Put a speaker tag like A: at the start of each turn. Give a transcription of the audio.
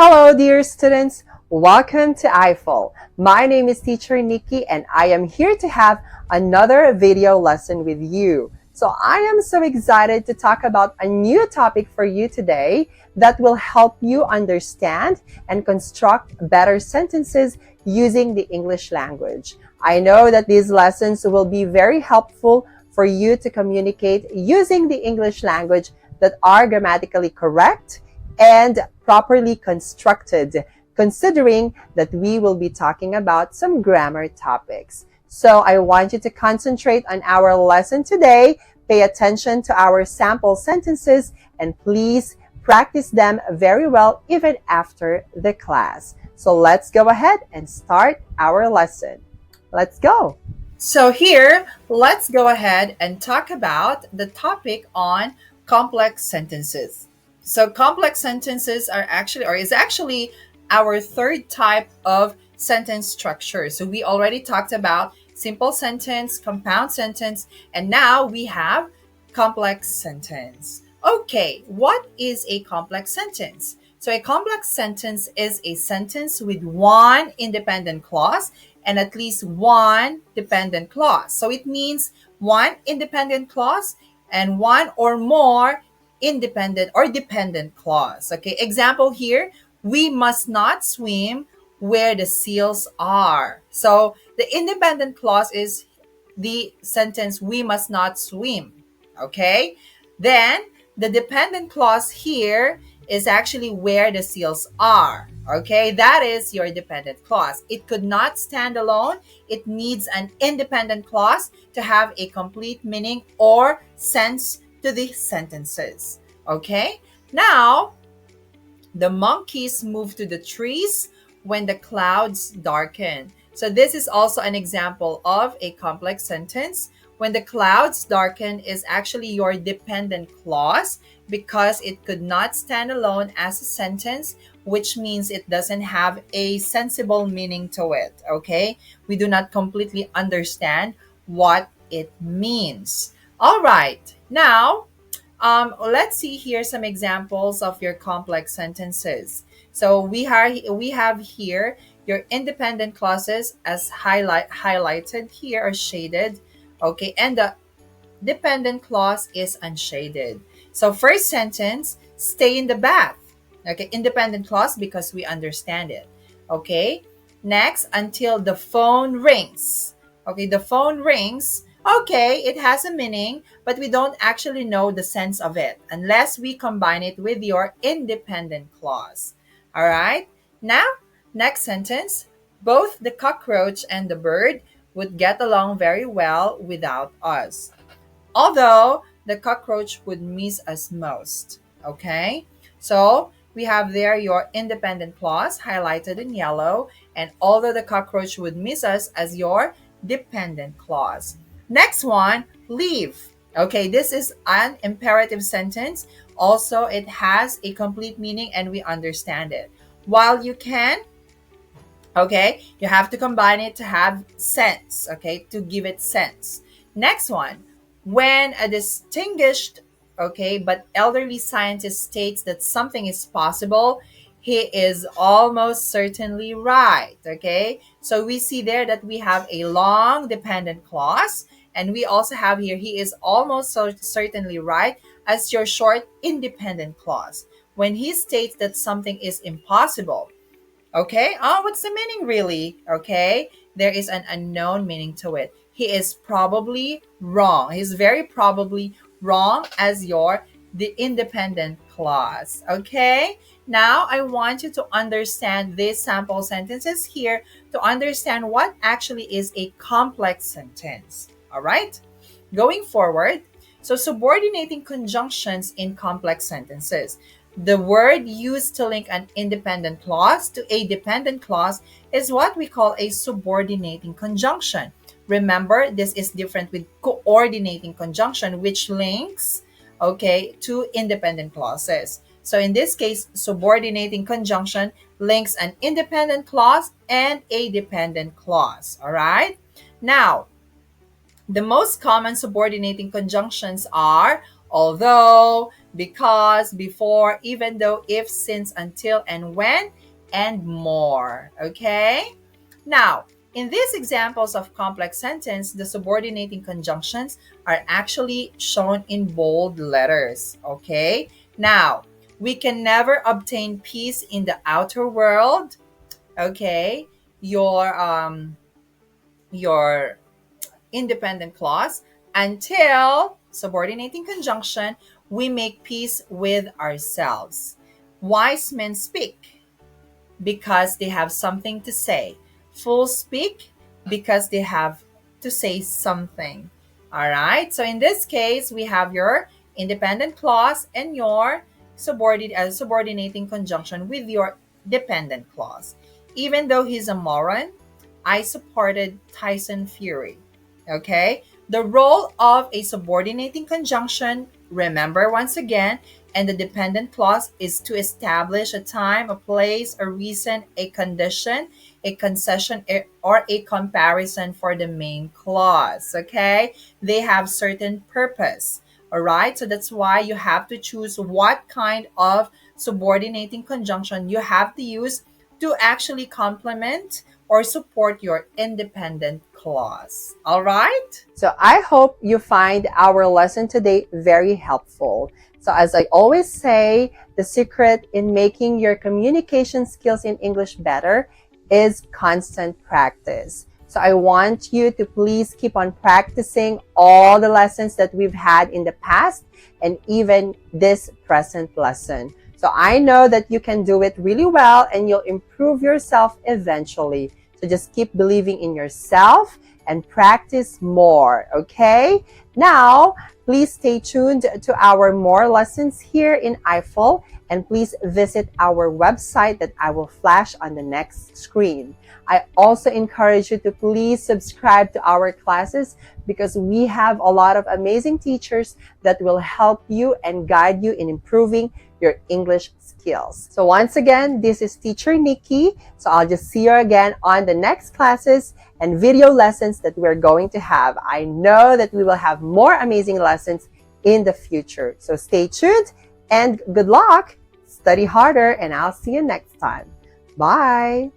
A: Hello, dear students. Welcome to I-Fal. My name is Teacher Nikki, and I am here to have another video lesson with you. So I am so excited to talk about a new topic for you today that will help you understand and construct better sentences using the English language. I know that these lessons will be very helpful for you to communicate using the English language that are grammatically correct and properly constructed, considering that we will be talking about some grammar topics. So I want you to concentrate on our lesson today, pay attention to our sample sentences, and please practice them very well even after the class. So let's go ahead and start our lesson. Let's go.
B: So here, let's go ahead and talk about the topic on complex sentences. So complex sentences is actually our third type of sentence structure. So we already talked about simple sentence, compound sentence, and now we have complex sentence. Okay, what is a complex sentence? So a complex sentence is a sentence with one independent clause and at least one dependent clause. So it means one independent clause and one or more independent or dependent clause. Okay, example here, we must not swim where the seals are. So the independent clause is the sentence, we must not swim. Okay, then the dependent clause here is actually where the seals are. Okay, that is your dependent clause. It could not stand alone. It needs an independent clause to have a complete meaning or sense to the sentences. Okay, now the monkeys move to the trees when the clouds darken. So this is also an example of a complex sentence. When the clouds darken is actually your dependent clause because it could not stand alone as a sentence, which means it doesn't have a sensible meaning to it. Okay, we do not completely understand what it means. All right, now let's see here some examples of your complex sentences. So we have here your independent clauses as highlighted here or shaded. Okay, and the dependent clause is unshaded. So first sentence, stay in the bath. Okay, independent clause because we understand it. Okay, next, until the phone rings. Okay, the phone rings. Okay, it has a meaning, but we don't actually know the sense of it unless we combine it with your independent clause. All right, now, next sentence, both the cockroach and the bird would get along very well without us. Although the cockroach would miss us most. Okay, so we have there your independent clause highlighted in yellow, and although the cockroach would miss us as your dependent clause. Next one, leave. Okay, this is an imperative sentence. Also, it has a complete meaning and we understand it. While you can, okay, you have to combine it to have sense, okay, to give it sense. Next one, when a distinguished, okay, but elderly scientist states that something is possible, he is almost certainly right. Okay, so we see there that we have a long dependent clause, and we also have here, he is almost certainly right as your short independent clause. When he states that something is impossible, okay, oh, what's the meaning really? Okay, there is an unknown meaning to it. He is probably wrong. He's very probably wrong as the independent clause. Okay, now I want you to understand these sample sentences here to understand what actually is a complex sentence. All right, going forward, so subordinating conjunctions in complex sentences. The word used to link an independent clause to a dependent clause is what we call a subordinating conjunction. Remember, this is different with coordinating conjunction, which links, okay, two independent clauses. So in this case, subordinating conjunction links an independent clause and a dependent clause. All right. Now, the most common subordinating conjunctions are Although, because, before, even though, if, since, until, and when, and more. Okay? Now, in these examples of complex sentence, the subordinating conjunctions are actually shown in bold letters. Okay? Now, we can never obtain peace in the outer world. Okay? Your independent clause until subordinating conjunction, we make peace with ourselves. Wise men speak because they have something to say. Fools speak because they have to say something. All right. So in this case, we have your independent clause and your subordinating conjunction with your dependent clause. Even though he's a moron, I supported Tyson Fury. Okay. The role of a subordinating conjunction, remember once again, and the dependent clause is to establish a time, a place, a reason, a condition, a concession, or a comparison for the main clause. Okay? They have certain purpose. All right? So that's why you have to choose what kind of subordinating conjunction you have to use to actually complement or support your independent clause. All right?
A: So I hope you find our lesson today very helpful. So as I always say, the secret in making your communication skills in English better is constant practice. So I want you to please keep on practicing all the lessons that we've had in the past and even this present lesson. So I know that you can do it really well and you'll improve yourself eventually. So just keep believing in yourself and practice more, okay? Now, please stay tuned to our more lessons here in I-Fal, and please visit our website that I will flash on the next screen. I also encourage you to please subscribe to our classes because we have a lot of amazing teachers that will help you and guide you in improving your English skills. So once again, this is Teacher Nikki. So I'll just see you again on the next classes and video lessons that we're going to have. I know that we will have more amazing lessons in the future. So stay tuned and good luck. Study harder and I'll see you next time. Bye.